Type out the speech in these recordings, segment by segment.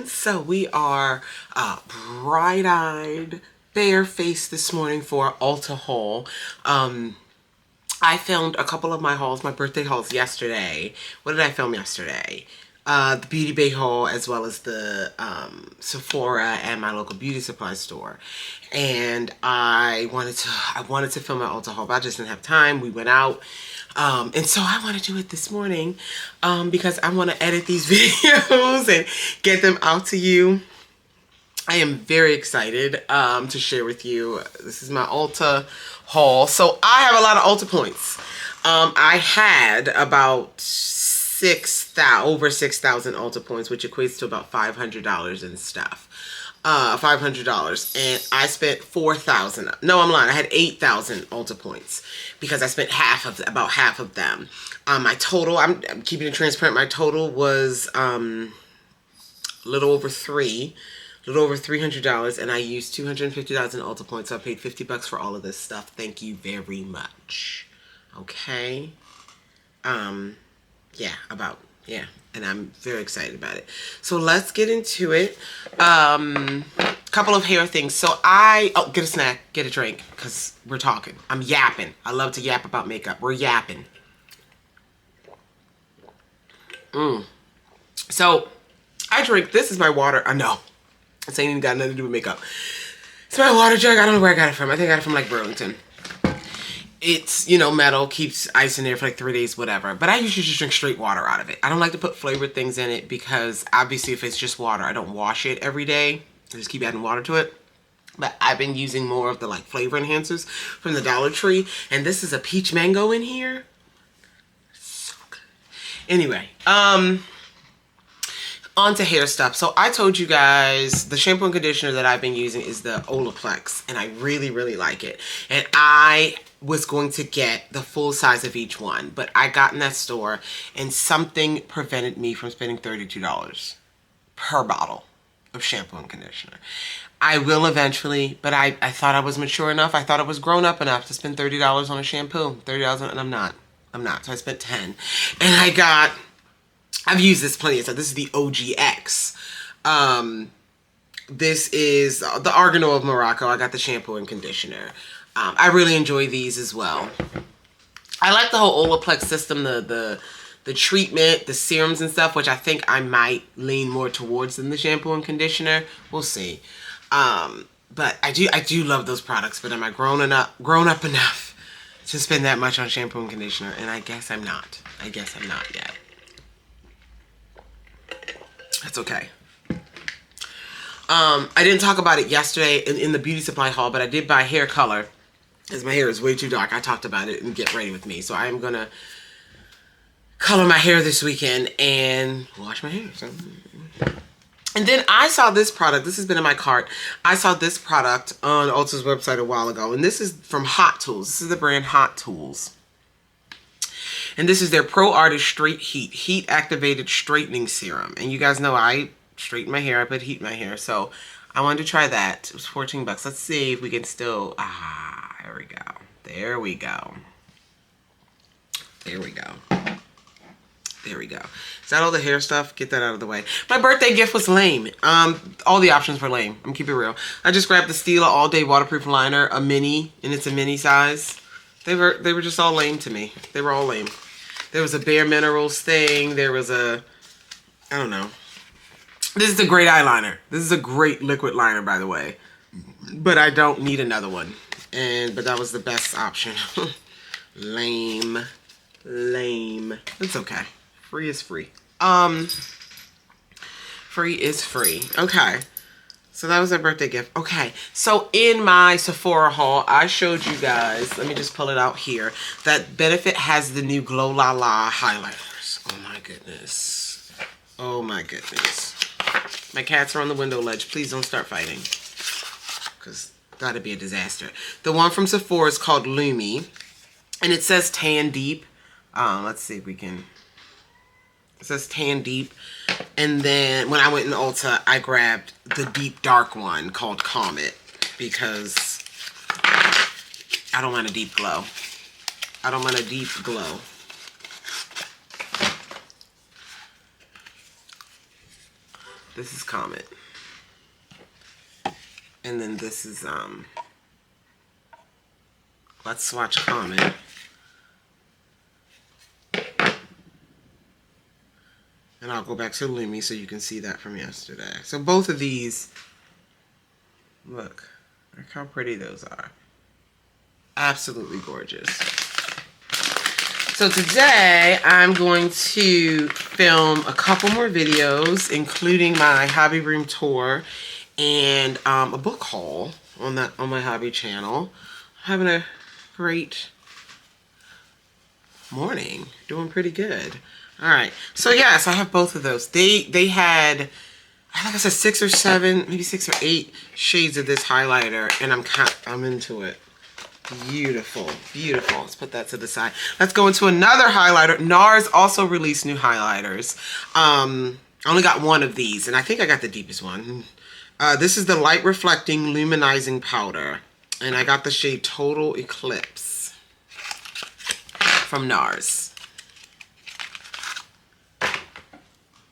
So we are bright-eyed, bare-faced this morning for Ulta haul. I filmed a couple of my hauls, my birthday hauls yesterday. What did I film yesterday? The Beauty Bay haul, as well as the Sephora and my local beauty supply store. And I wanted to film my Ulta haul, but I just didn't have time. We went out. And so I want to do it this morning because I want to edit these videos and get them out to you. I am very excited to share with you. This is my Ulta haul. So I have a lot of Ulta points. I had about over 6,000 Ulta points, which equates to about $500 and stuff. $500, and I spent 4,000. No, I'm lying. I had 8,000 Ulta points because I spent about half of them. My total, I'm keeping it transparent. My total was a little over $300, and I used 250,000 Ulta points. So I paid $50 for all of this stuff. Thank you very much. Okay. Yeah, and I'm very excited about it. So let's get into it. Couple of hair things. So get a snack, get a drink, because we're talking. I'm yapping. I love to yap about makeup. We're yapping. So I drink, this is my water. I know. This ain't even got nothing to do with makeup. It's my water jug. I don't know where I got it from. I think I got it from like Burlington. It's, you know, metal, keeps ice in there for like 3 days, whatever. But I usually just drink straight water out of it. I don't like to put flavored things in it because obviously if it's just water, I don't wash it every day. I just keep adding water to it. But I've been using more of the like flavor enhancers from the Dollar Tree. And this is a peach mango in here. So good. Anyway, on to hair stuff. So I told you guys the shampoo and conditioner that I've been using is the Olaplex, and I really, really like it. And I was going to get the full size of each one, but I got in that store and something prevented me from spending $32 per bottle of shampoo and conditioner. I will eventually, but I thought I was mature enough. I thought I was grown up enough to spend $30 on a shampoo. $30, and I'm not. So I spent $10, and I've used this plenty of times. This is the OGX. This is the Argano of Morocco. I got the shampoo and conditioner. I really enjoy these as well. I like the whole Olaplex system, the treatment, the serums and stuff, which I think I might lean more towards than the shampoo and conditioner. We'll see. But I do love those products. But am I grown up enough to spend that much on shampoo and conditioner? And I guess I'm not. I guess I'm not yet. That's okay. I didn't talk about it yesterday in the beauty supply haul, but I did buy hair color because my hair is way too dark. I talked about it and Get Ready With Me. So I am going to color my hair this weekend and wash my hair. So. And then I saw this product. This has been in my cart. I saw this product on Ulta's website a while ago. And this is from Hot Tools. This is the brand Hot Tools. And this is their Pro Artist Straight Heat Activated Straightening Serum. And you guys know I straighten my hair. I put heat in my hair. So I wanted to try that. It was $14. Let's see if we can still... there we go. There we go. There we go. There we go. Is that all the hair stuff? Get that out of the way. My birthday gift was lame. All the options were lame. I'm keeping it real. I just grabbed the Stila All Day Waterproof Liner, a mini, and it's a mini size. They were just all lame to me. They were all lame. There was a Bare Minerals thing. There was a... I don't know. This is a great eyeliner. This is a great liquid liner, by the way. But I don't need another one. But that was the best option. Lame. It's okay. Free is free. Free is free. Okay. So that was a birthday gift. Okay. So in my Sephora haul, I showed you guys, let me just pull it out here, that Benefit has the new Glow La La highlighters. Oh my goodness. Oh my goodness. My cats are on the window ledge. Please don't start fighting. Because that'd be a disaster. The one from Sephora is called Lumi. And it says Tan Deep. Let's see if we can... It says Tan Deep. And then when I went in Ulta, I grabbed the deep dark one called Comet. Because I don't want a deep glow. I don't want a deep glow. This is Comet. And then this is, Let's Swatch Comet. And I'll go back to Lumi so you can see that from yesterday. So both of these, look how pretty those are. Absolutely gorgeous. So today I'm going to film a couple more videos, including my hobby room tour and a book haul on my hobby channel. I'm having a great morning, doing pretty good. All right, so yes, I have both of those. They had, I think I said 6 or 7, maybe 6 or 8 shades of this highlighter, and I'm into it. Beautiful, beautiful. Let's put that to the side. Let's go into another highlighter. NARS also released new highlighters. I only got one of these, and I think I got the deepest one. This is the Light Reflecting Luminizing Powder, and I got the shade Total Eclipse from NARS.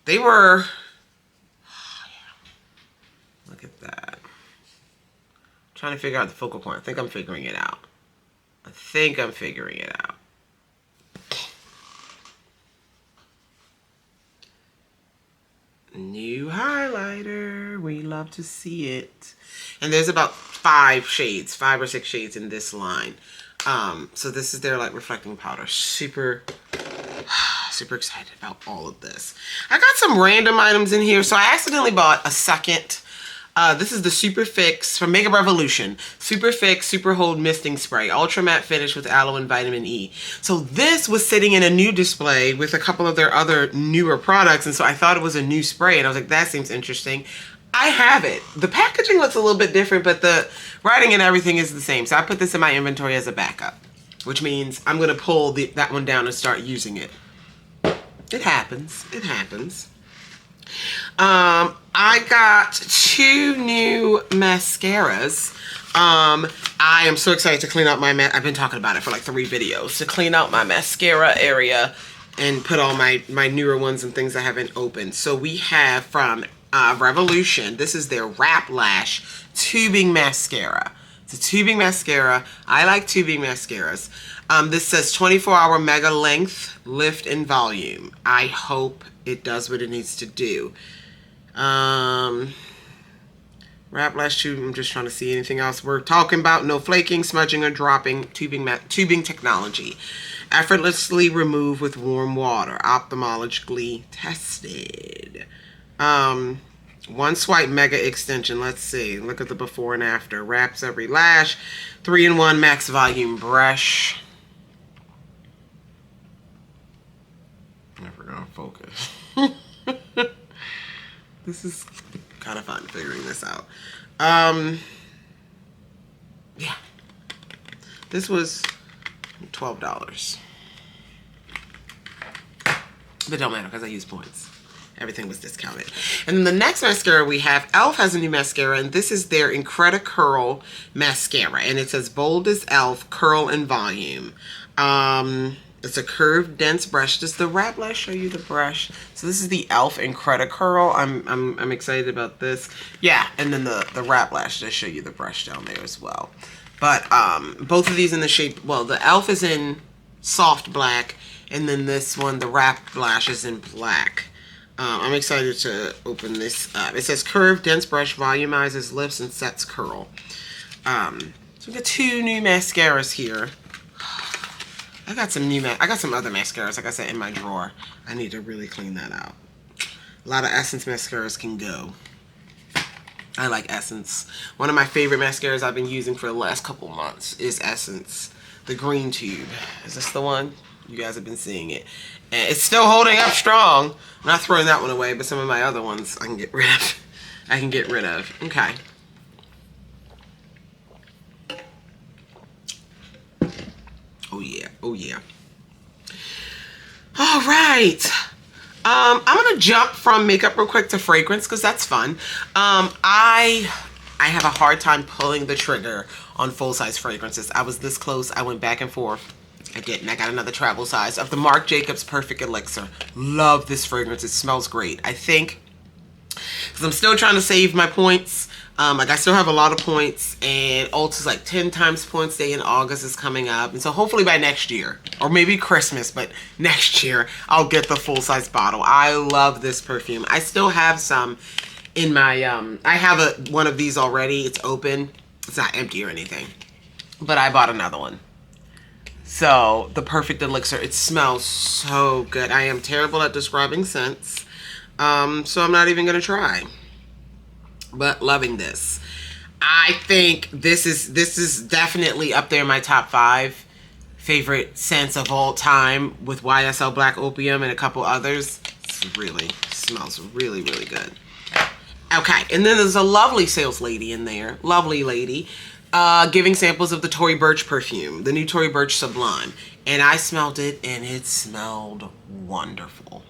They were, look at that. I'm trying to figure out the focal point. I think I'm figuring it out. New highlighter. We love to see it. And there's about 5 or 6 shades in this line. So this is their Light Reflecting Powder. Super excited about all of this. I got some random items in here. So I accidentally bought a second. This is the Super Fix from Makeup Revolution. Super Fix Super Hold Misting Spray. Ultra Matte Finish with Aloe and Vitamin E. So this was sitting in a new display with a couple of their other newer products. And so I thought it was a new spray. And I was like, that seems interesting. I have it. The packaging looks a little bit different, but the writing and everything is the same. So I put this in my inventory as a backup, which means I'm going to pull that one down and start using it. It happens. It happens. I got 2 new mascaras. I am so excited to clean out my I've been talking about it for like 3 videos. To clean out my mascara area and put all my newer ones and things I haven't opened. So we have from Revolution. This is their Wrap Lash Tubing Mascara. It's a tubing mascara. I like tubing mascaras. This says 24-hour mega length, lift, and volume. I hope it does what it needs to do. Wrap Lash Tube. I'm just trying to see anything else we're talking about. No flaking, smudging, or dropping. Tubing technology. Effortlessly remove with warm water. Ophthalmologically tested. One swipe mega extension. Let's see. Look at the before and after. Wraps every lash. 3-in-1 max volume brush. Never gonna focus. This is kind of fun figuring this out. Yeah. This was $12. But don't matter because I use points. Everything was discounted. And then the next mascara we have, e.l.f. has a new mascara, and this is their Incredi-Curl mascara. And it says bold as e.l.f. curl and volume. It's a curved, dense brush. Does the Wrap Lash show you the brush? So this is the e.l.f. Incredi-Curl. I'm excited about this. Yeah, and then the Wrap Lash does show you the brush down there as well. But both of these in the shade, well, the e.l.f. is in soft black, and then this one, the Wrap Lash, is in black. I'm excited to open this up. It says curved, dense brush, volumizes lips and sets curl. So we got 2 new mascaras here. I got some other mascaras, like I said, in my drawer. I need to really clean that out. A lot of Essence mascaras can go. I like Essence. One of my favorite mascaras I've been using for the last couple months is Essence. The green tube. Is this the one? You guys have been seeing it. And it's still holding up strong. I'm not throwing that one away, but some of my other ones I can get rid of. Okay. Oh yeah. Oh yeah. All right. I'm gonna jump from makeup real quick to fragrance because that's fun. I have a hard time pulling the trigger on full-size fragrances. I was this close. I went back and forth. I didn't. I got another travel size of the Marc Jacobs Perfect Elixir. Love this fragrance. It smells great. I think because I'm still trying to save my points. Like I still have a lot of points, and Ulta's like 10 times points day in August is coming up, and so hopefully by next year, or maybe Christmas, but next year I'll get the full-size bottle. I love this perfume. I still have some in my I have one of these already. It's open. It's not empty or anything, but I bought another one. So the Perfect Elixir, it smells so good. I am terrible at describing scents, so I'm not even gonna try. But loving this. I think this is definitely up there in my top 5 favorite scents of all time, with YSL Black Opium and a couple others. It really smells really, really good. Okay, and then there's a lovely sales lady in there. Lovely lady. Giving samples of the Tory Burch perfume, the new Tory Burch Sublime. And I smelled it, and it smelled wonderful.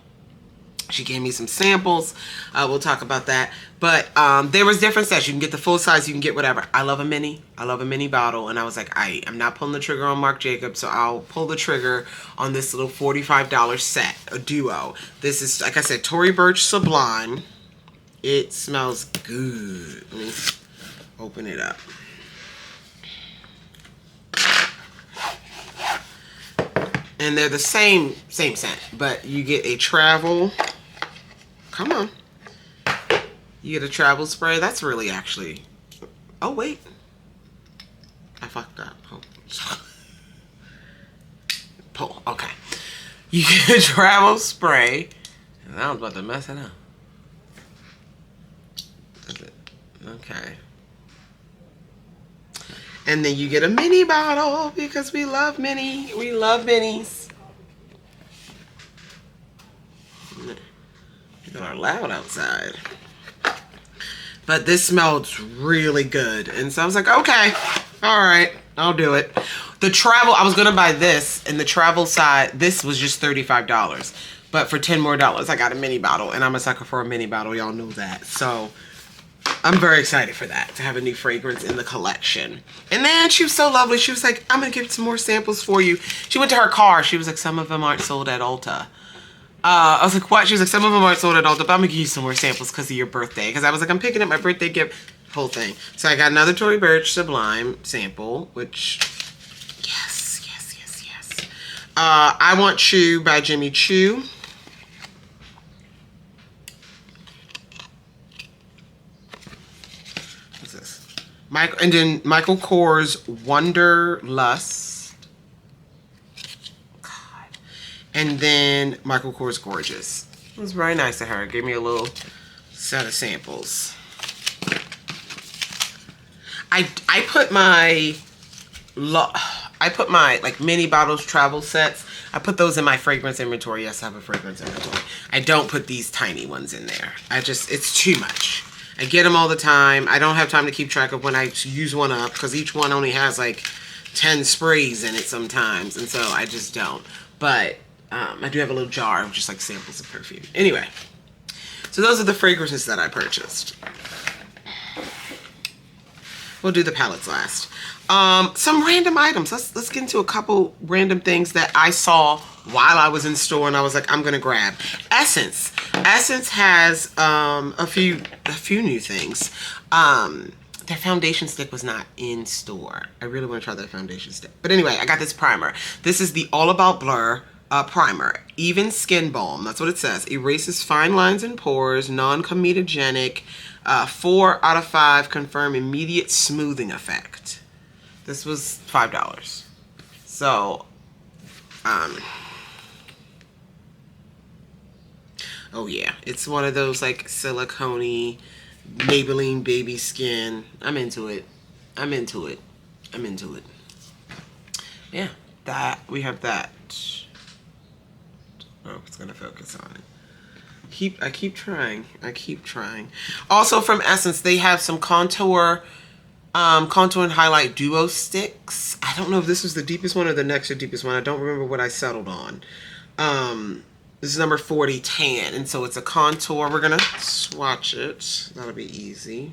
She gave me some samples. We'll talk about that. But there was different sets. You can get the full size. You can get whatever. I love a mini. I love a mini bottle. And I was like, I'm not pulling the trigger on Marc Jacobs, so I'll pull the trigger on this little $45 set, a duo. This is, like I said, Tory Burch Sublime. It smells good. Let me open it up. And they're the same scent, but you get a travel. Come on. You get a travel spray. That's really actually. Oh, wait. I fucked up. Oh. Pull. Okay. You get a travel spray. And I was about to mess it up. Okay. And then you get a mini bottle because we love mini. We love minis. People are loud outside. But this smelled really good. And so I was like, okay, all right, I'll do it. The travel, I was going to buy this, and the travel side, this was just $35. But for $10 more, I got a mini bottle. And I'm a sucker for a mini bottle. Y'all know that. So I'm very excited for that, to have a new fragrance in the collection. And then she was so lovely. She was like, I'm going to give some more samples for you. She went to her car. She was like, some of them aren't sold at Ulta. I was like, what? She was like, some of them aren't sold at Ulta, but I'm going to give you some more samples because of your birthday. Because I was like, I'm picking up my birthday gift, whole thing. So I got another Tory Burch Sublime sample, which, yes, yes, yes, yes. I Want Choo by Jimmy Choo. And then Michael Kors Wanderlust. God. And then Michael Kors Gorgeous. It was very nice of her. Gave me a little set of samples. I put my like mini bottles travel sets. I put those in my fragrance inventory. Yes, I have a fragrance inventory. I don't put these tiny ones in there. It's too much. I get them all the time. I don't have time to keep track of when I use one up because each one only has like 10 sprays in it sometimes. And so I just don't. But I do have a little jar of just like samples of perfume. Anyway, so those are the fragrances that I purchased. We'll do the palettes last. Some random items. Let's get into a couple random things that I saw while I was in store and I was like, I'm gonna grab. Essence. Essence has a few new things. Their foundation stick was not in store. I really want to try that foundation stick. But anyway, I got this primer. This is the All About Blur primer. Even Skin Balm. That's what it says. Erases fine lines and pores. Non-comedogenic. 4 out of 5 confirm immediate smoothing effect. This was $5. So, oh yeah, it's one of those like silicone-y Maybelline baby skin. I'm into it. I'm into it. I'm into it. Yeah, we have that. Oh, it's gonna focus on it. I keep trying. Also from Essence, they have some contour and highlight duo sticks. I don't know if this was the deepest one or the next deepest one. I don't remember what I settled on. This is number 40 tan, and so it's a contour. We're gonna swatch it. That'll be easy.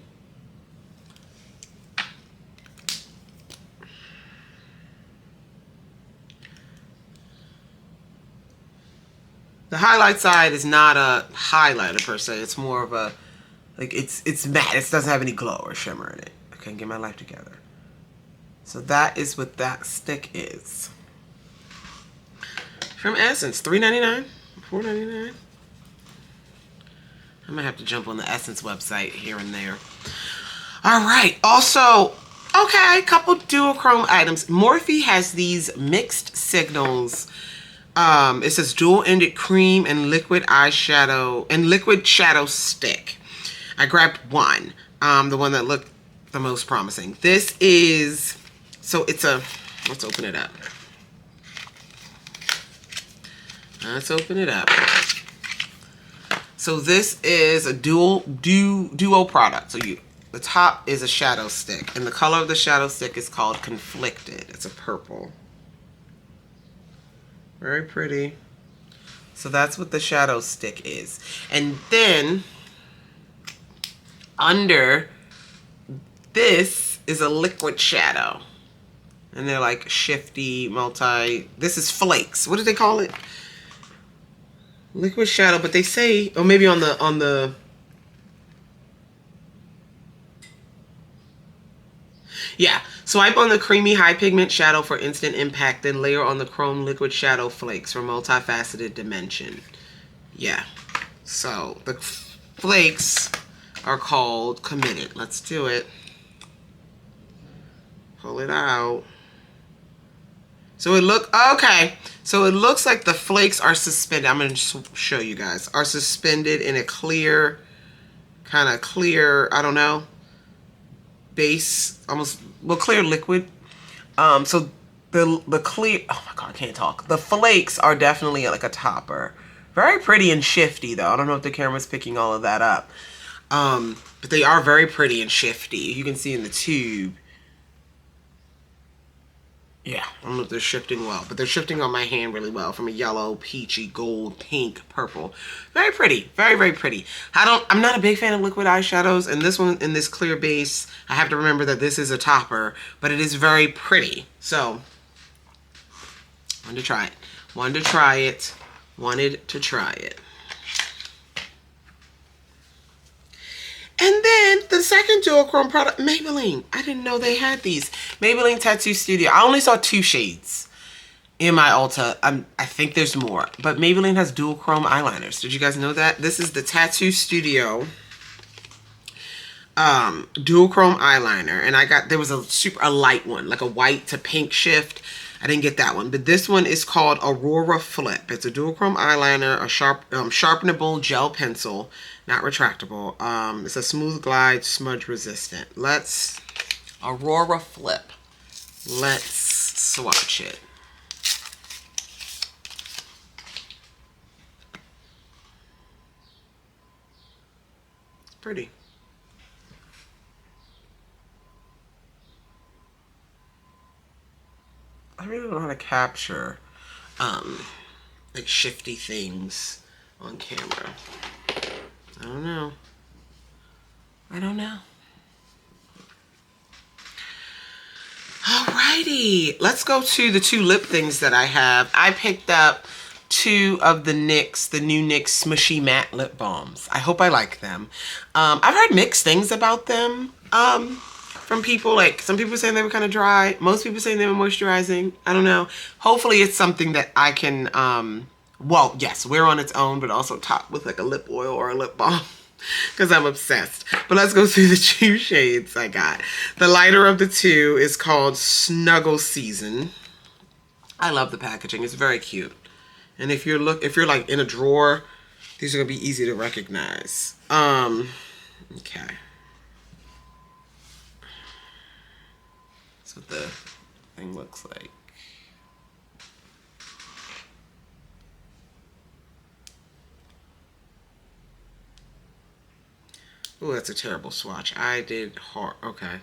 The highlight side is not a highlighter per se. It's more of a Like, it's matte. It doesn't have any glow or shimmer in it. I can't get my life together. So that is what that stick is. From Essence, $3.99, $4.99. I might have to jump on the Essence website here and there. All right. Also, okay, a couple duochrome items. Morphe has these mixed signals. It says dual-ended cream and liquid eyeshadow and liquid shadow stick. I grabbed one, the one that looked the most promising. This is, so it's a, let's open it up. Let's open it up. So this is a duo product. So the top is a shadow stick, and the color of the shadow stick is called Conflicted. It's a purple. Very pretty. So that's what the shadow stick is. And then under this is a liquid shadow. And they're like shifty, this is flakes. What do they call it? Liquid shadow, but they say, or maybe on the yeah, swipe on the creamy high pigment shadow for instant impact, then layer on the chrome liquid shadow flakes for multifaceted dimension. Yeah, so the flakes are called Committed. Let's do it. Pull it out. So it so it looks like the flakes are suspended. I'm going to show you guys. Are suspended in a clear, kind of clear, I don't know, base, almost, well, clear liquid. So the clear, oh my God, I can't talk. The flakes are definitely like a topper. Very pretty and shifty though. I don't know if the camera's picking all of that up. But they are very pretty and shifty. You can see in the tube. Yeah, I don't know if they're shifting well, but they're shifting on my hand really well from a yellow, peachy, gold, pink, purple. Very pretty. Very, very pretty. I'm not a big fan of liquid eyeshadows, and this one in this clear base, I have to remember that this is a topper, but it is very pretty. So, wanted to try it. Wanted to try it. And then the second duochrome product, Maybelline. I didn't know they had these. Maybelline Tattoo Studio. I only saw 2 shades in my Ulta. I think there's more. But Maybelline has duochrome eyeliners. Did you guys know that? This is the Tattoo Studio duochrome eyeliner. And there was a light one, like a white to pink shift. I didn't get that one. But this one is called Aurora Flip. It's a duochrome eyeliner, a sharpenable gel pencil. Not retractable. It's a smooth glide, smudge resistant. Aurora Flip. Let's swatch it. Pretty. I really don't know how to capture like shifty things on camera. I don't know. Alrighty, let's go to the 2 lip things that I have. I picked up 2 of the new NYX Smushy Matte Lip Balms. I hope I like them. I've heard mixed things about them from people. Like, some people saying they were kind of dry. Most people saying they were moisturizing. I don't know. Hopefully it's something that I can, well, yes, wear on its own, but also top with like a lip oil or a lip balm. Because I'm obsessed. But let's go through the 2 shades I got. The lighter of the 2 is called Snuggle Season. I love the packaging. It's very cute. And if you're like in a drawer, these are gonna be easy to recognize. Okay. That's what the thing looks like. Oh, that's a terrible swatch. I did hard. Okay.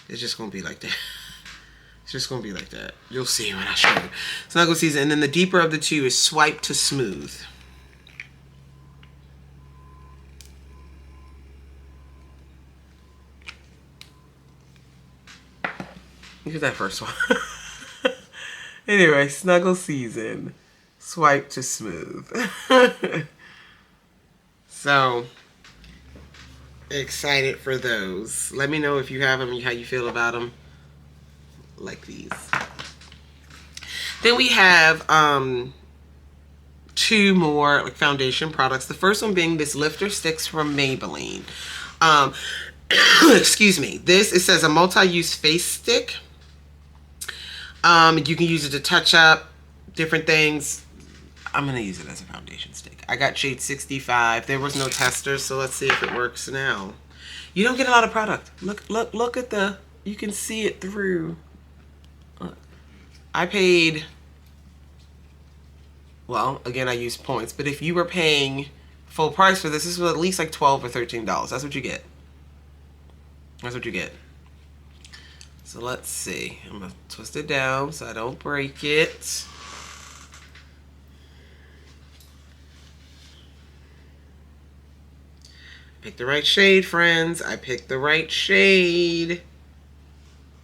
It's just going to be like that. It's just going to be like that. You'll see when I show you. Snuggle Season. And then the deeper of the 2 is Swipe to Smooth. Look at that first one. Anyway, Snuggle Season. Swipe to Smooth. So... excited for those. Let me know if you have them and how you feel about them. Like these. Then we have two more like foundation products. The first one being this Lifter Sticks from Maybelline. Excuse me. This, it says a multi-use face stick. You can use it to touch up different things. I'm going to use it as a foundation stick. I got shade 65. There was no tester, so let's see if it works now. You don't get a lot of product. Look at the, you can see it through. I paid, well, again, I use points, but if you were paying full price for this was at least like $12 or $13. That's what you get. That's what you get. So let's see. I'm going to twist it down so I don't break it. Pick the right shade, friends. I picked the right shade.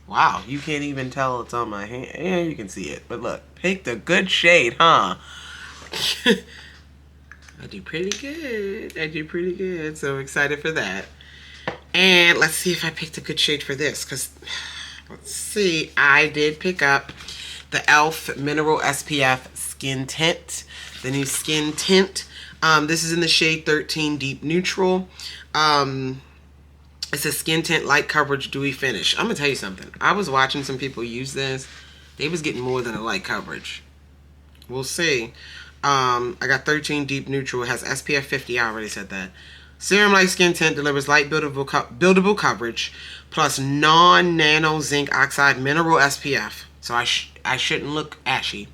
Wow, you can't even tell it's on my hand. Yeah, you can see it. But look, picked a good shade, huh? I do pretty good. I do pretty good. So excited for that. And let's see if I picked a good shade for this. Because, let's see. I did pick up the e.l.f. Mineral SPF Skin Tint. The new Skin Tint. This is in the shade 13 Deep Neutral. It's a skin tint, light coverage, dewy finish. I'm going to tell you something. I was watching some people use this. They was getting more than a light coverage. We'll see. I got 13 Deep Neutral. It has SPF 50. I already said that. Serum Light Skin Tint delivers light buildable coverage plus non-nano zinc oxide mineral SPF. So I shouldn't look ashy.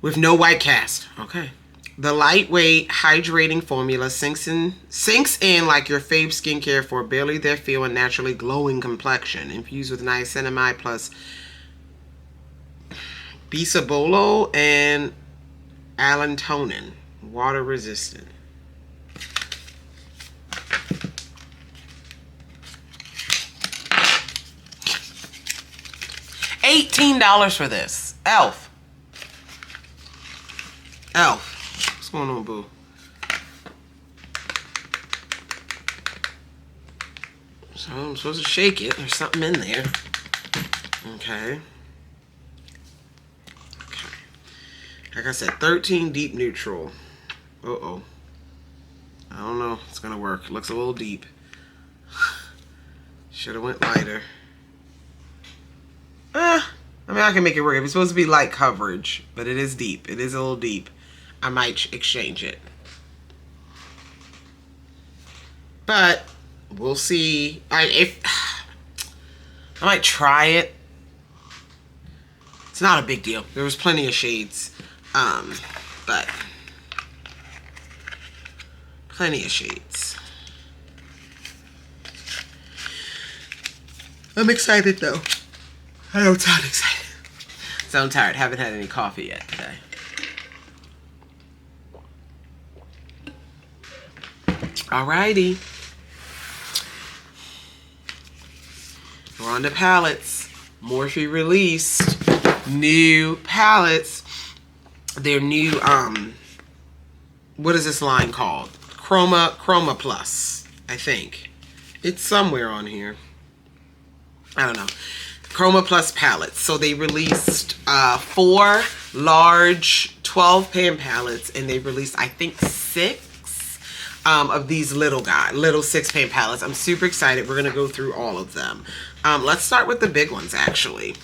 With no white cast. Okay. The lightweight hydrating formula sinks in like your fave skincare for a barely there feel and naturally glowing complexion. Infused with niacinamide plus bisabolol and allantonin. Water resistant. $18 for this. e.l.f. e.l.f. What's going on, boo? So I'm supposed to shake it. There's something in there. Okay. Okay. Like I said, 13 Deep Neutral. Uh-oh. I don't know if it's going to work. Looks a little deep. Should have went lighter. I mean, I can make it work. It's supposed to be light coverage, but it is deep. It is a little deep. I might exchange it. But we'll see. I might try it. It's not a big deal. There was plenty of shades. But plenty of shades. I'm excited though. I don't sound excited. Sound tired. Haven't had any coffee yet today. Alrighty. We're on the palettes. Morphe released new palettes. Their new, what is this line called? Chroma Plus, I think. It's somewhere on here. I don't know. Chroma Plus palettes. So they released 4 large 12-pan palettes, and they released, I think, 6 of these little 6-pan palettes. I'm super excited. We're gonna go through all of them. Let's start with the big ones. Actually,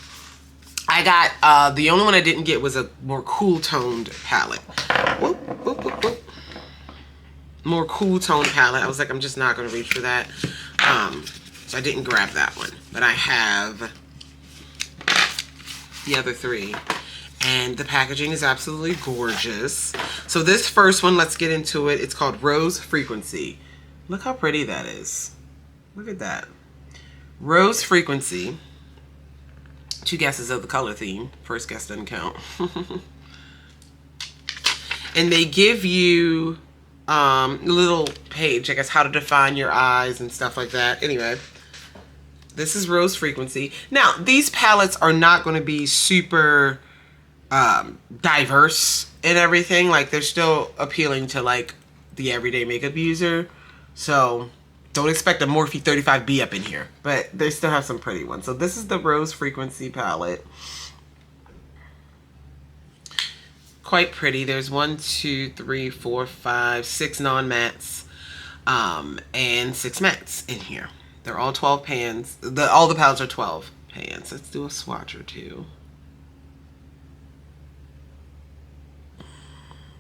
I got the only one I didn't get was a more cool toned palette. Whoop, whoop, whoop, whoop. More cool toned palette. I was like, I'm just not gonna reach for that. So I didn't grab that one, but I have the other 3. And the packaging is absolutely gorgeous. So this first one, let's get into it. It's called Rose Frequency. Look how pretty that is. Look at that. Rose Frequency. 2 guesses of the color theme. First guess doesn't count. And they give you a little page, I guess, how to define your eyes and stuff like that. Anyway, this is Rose Frequency. Now, these palettes are not going to be super diverse and everything. Like, they're still appealing to like the everyday makeup user. So Don't expect a Morphe 35B up in here, but they still have some pretty ones. So this is the Rose Frequency palette. Quite pretty. There's 1, 2, 3, 4, 5, 6 non-mattes, and 6 mattes in here. They're all 12 pans. All the palettes are 12 pans. Let's do a swatch or two.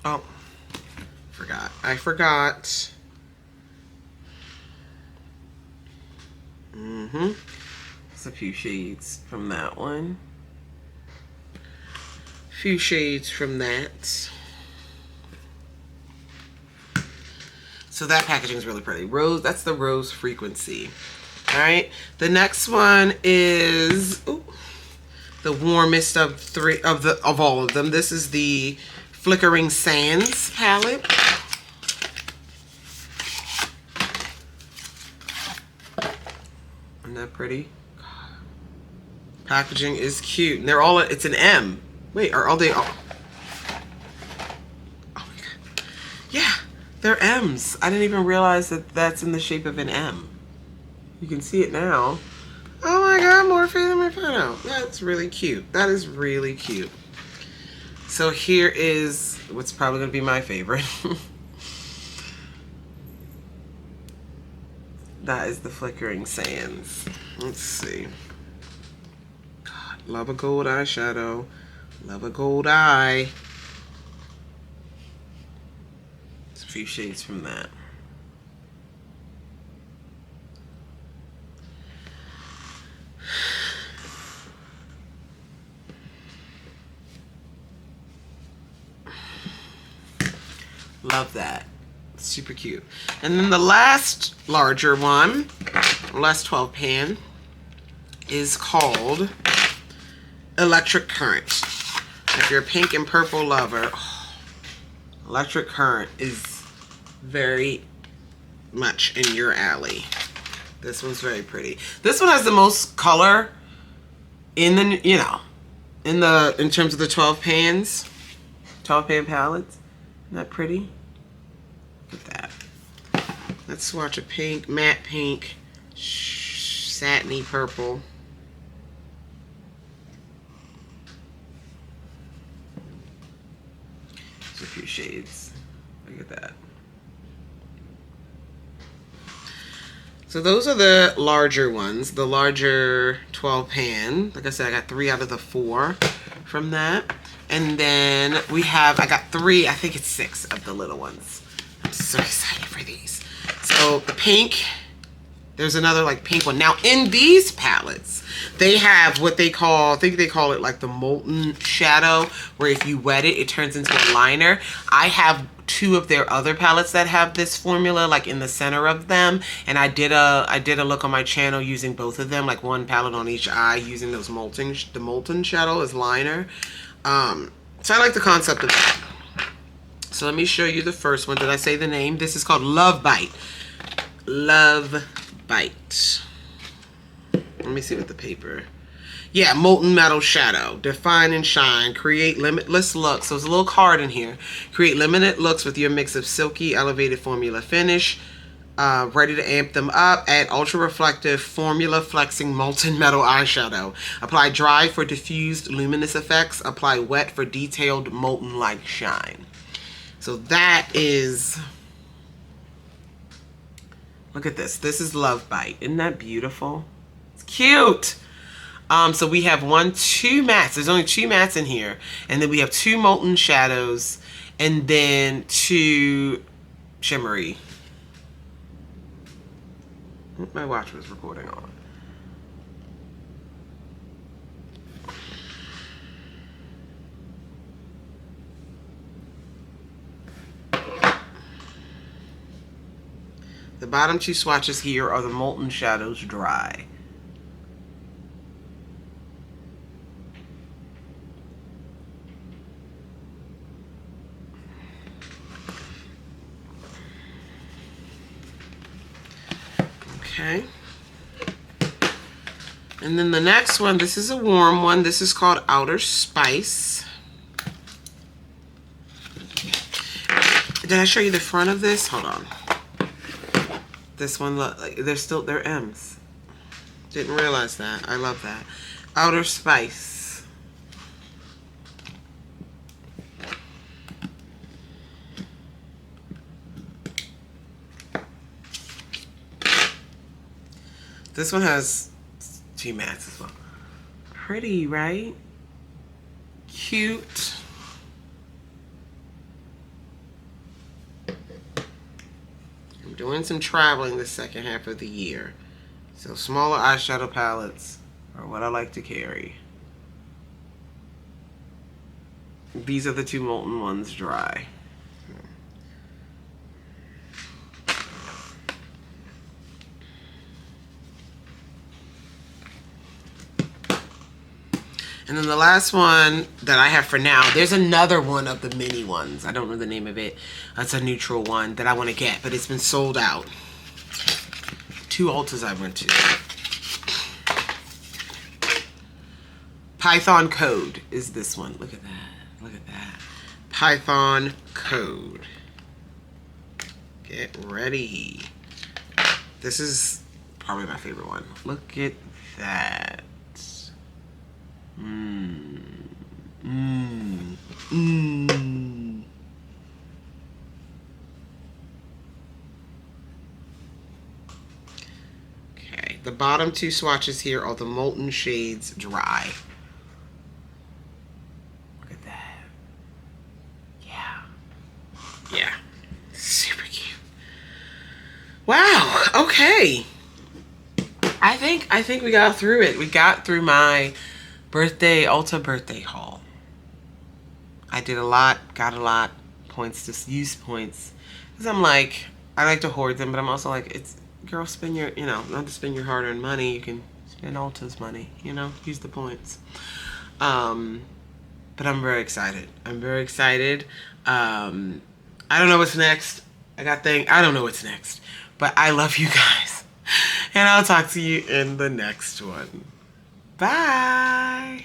Oh, forgot. I forgot. It's a few shades from that one. Few shades from that. So that packaging is really pretty. Rose, that's the Rose Frequency. All right. The next one is the warmest of all of them. This is the Flickering Sands palette. Isn't that pretty? Packaging is cute. And they're all, it's an M. Wait, are all they all? Oh my God. Yeah, they're M's. I didn't even realize that that's in the shape of an M. You can see it now. Oh my God, Morphe, let me find out. That's really cute. That is really cute. So here is what's probably going to be my favorite. That is the Flickering Sands. Let's see. God, love a gold eyeshadow. Love a gold eye. There's a few shades from that. Love that. Super cute. And then the last larger one, last 12 pan, is called Electric Current. If you're a pink and purple lover, Electric Current is very much in your alley. This one's very pretty. This one has the most color in the, you know, in terms of the 12 pans, 12 pan palettes. Isn't that pretty? Look at that. Let's swatch a pink, matte pink, satiny purple. There's a few shades. Look at that. So those are the larger ones, the larger 12 pan. Like I said, I got 3 out of the 4 from that. And then we have, I got 3, I think it's 6 of the little ones. I'm so excited for these. So the pink, there's another like pink one. Now in these palettes, they have what they call, I think they call it like the molten shadow, where if you wet it, it turns into a liner. I have 2 of their other palettes that have this formula like in the center of them, and I did a look on my channel using both of them, like one palette on each eye, using those the molten shadow as liner. So I like the concept of that. So let me show you the first one. Did I say the name? This is called Love Bite. Love Bite. Let me see what the paper. Yeah, Molten Metal Shadow. Define and shine. Create limitless looks. So there's a little card in here. Create limited looks with your mix of silky, elevated formula finish. Ready to amp them up. Add ultra reflective, formula flexing molten metal eyeshadow. Apply dry for diffused luminous effects. Apply wet for detailed molten like shine. So that is, look at this. This is Love Bite. Isn't that beautiful? It's cute. So we have 2 mattes. There's only 2 mattes in here. And then we have 2 molten shadows. And then 2 shimmery. My watch was recording on. The bottom 2 swatches here are the Molten Shadows Dry. Okay. And then the next one, this is a warm one. This is called Outer Spice. Did I show you the front of this? Hold on. This one, like, they're M's. Didn't realize that. I love that. Outer Spice. This one has two mats as well. Pretty, right? Cute. I'm doing some traveling the second half of the year. So smaller eyeshadow palettes are what I like to carry. These are the two Molten ones dry. And then the last one that I have for now, there's another one of the mini ones. I don't know the name of it. That's a neutral one that I want to get, but it's been sold out. 2 Ultas I went to. Python Code is this one. Look at that. Look at that. Python Code. Get ready. This is probably my favorite one. Look at that. Okay, the bottom 2 swatches here are the Molten Shades Dry. Look at that. Yeah. Yeah. Super cute. Wow, okay. I think we got through it. We got through my Ulta birthday haul. I did a lot, got a lot, points, just use points. Because I'm like, I like to hoard them, but I'm also like, it's, girl, spend your, not to spend your hard-earned money, you can spend Ulta's money, use the points. But I'm very excited. I'm very excited. I don't know what's next. I don't know what's next. But I love you guys. And I'll talk to you in the next one. Bye.